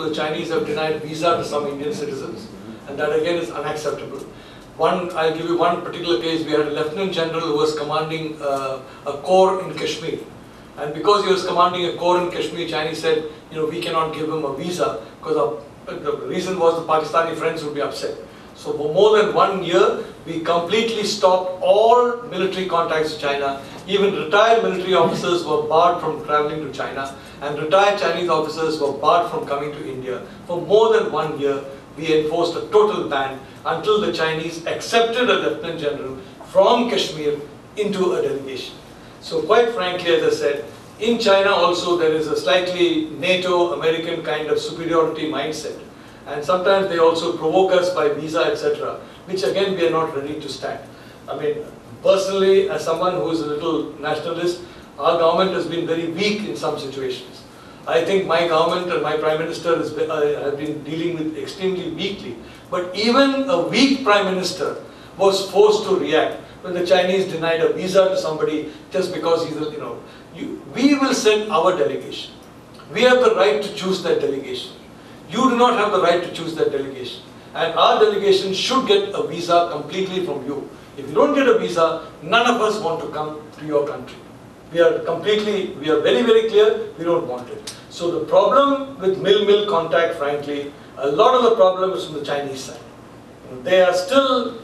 the Chinese have denied visa to some Indian citizens, and that again is unacceptable. I'll give you one particular case. We had a Lieutenant General who was commanding a corps in Kashmir. And because he was commanding a corps in Kashmir, Chinese said, we cannot give him a visa because the reason was the Pakistani friends would be upset. So for more than 1 year, we completely stopped all military contacts to China. Even retired military officers were barred from traveling to China, and retired Chinese officers were barred from coming to India. For more than 1 year, we enforced a total ban until the Chinese accepted a Lieutenant General from Kashmir into a delegation. So quite frankly, as I said, in China also there is a slightly NATO-American kind of superiority mindset. And sometimes they also provoke us by visa, etc., which again we are not ready to stand. I mean, personally, as someone who is a little nationalist, our government has been very weak in some situations. I think my government and my Prime Minister have been dealing with extremely weakly. But even a weak Prime Minister was forced to react when the Chinese denied a visa to somebody just because he's a, we will send our delegation. We have the right to choose that delegation. You do not have the right to choose that delegation. And our delegation should get a visa completely from you. If you don't get a visa, none of us want to come to your country. We are very, very clear, we don't want it. So the problem with mil-mil contact, frankly, a lot of the problem is from the Chinese side. They are still,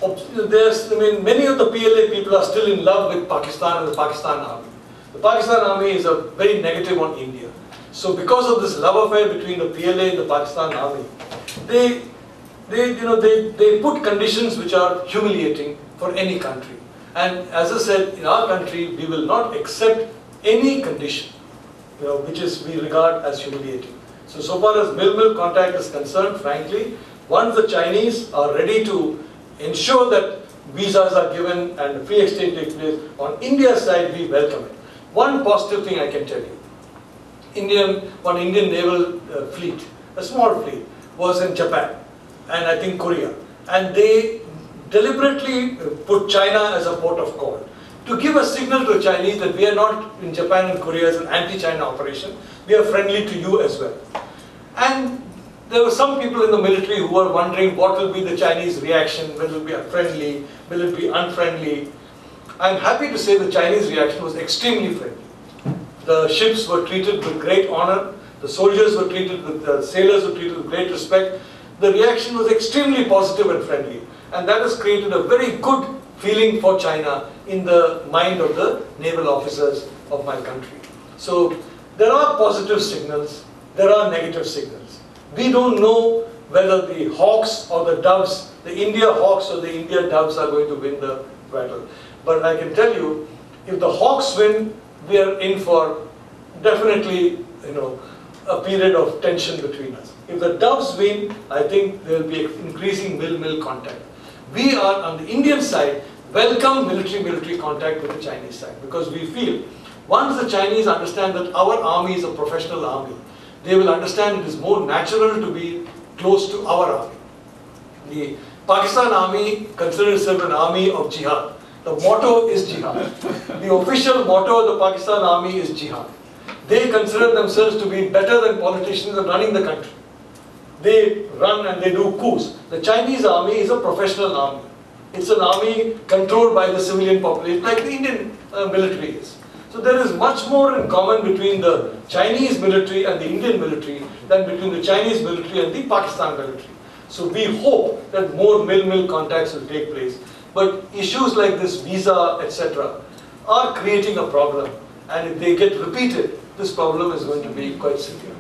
many of the PLA people are still in love with Pakistan and the Pakistan army. The Pakistan army is a very negative on India. So because of this love affair between the PLA and the Pakistan army, they put conditions which are humiliating for any country. And as I said, in our country, we will not accept any condition, which we regard as humiliating. So far as mil-mil contact is concerned, frankly, once the Chinese are ready to ensure that visas are given and free exchange takes place, on India's side, we welcome it. One positive thing I can tell you. One Indian naval fleet, a small fleet, was in Japan and I think Korea. And they deliberately put China as a port of call to give a signal to the Chinese that we are not in Japan and Korea as an anti-China operation. We are friendly to you as well. And there were some people in the military who were wondering what will be the Chinese reaction, will it be friendly, will it be unfriendly. I'm happy to say the Chinese reaction was extremely friendly. The ships were treated with great honor, the soldiers were treated with, the sailors were treated with great respect. The reaction was extremely positive and friendly. And that has created a very good feeling for China in the mind of the naval officers of my country. So there are positive signals, there are negative signals. We don't know whether the hawks or the doves, the India hawks or the India doves are going to win the battle. But I can tell you, if the hawks win, we are in for definitely, a period of tension between us. If the doves win, I think there will be increasing mil-mil contact. We are, on the Indian side, welcome military contact with the Chinese side, because we feel once the Chinese understand that our army is a professional army, they will understand it is more natural to be close to our army. The Pakistan army considers itself an army of jihad. The motto is jihad. The official motto of the Pakistan army is jihad. They consider themselves to be better than politicians in running the country. They run and they do coups. The Chinese army is a professional army. It's an army controlled by the civilian population, like the Indian military is. So there is much more in common between the Chinese military and the Indian military than between the Chinese military and the Pakistan military. So we hope that more mil-mil contacts will take place. But issues like this visa, etc., are creating a problem. And if they get repeated, this problem is going to be quite severe.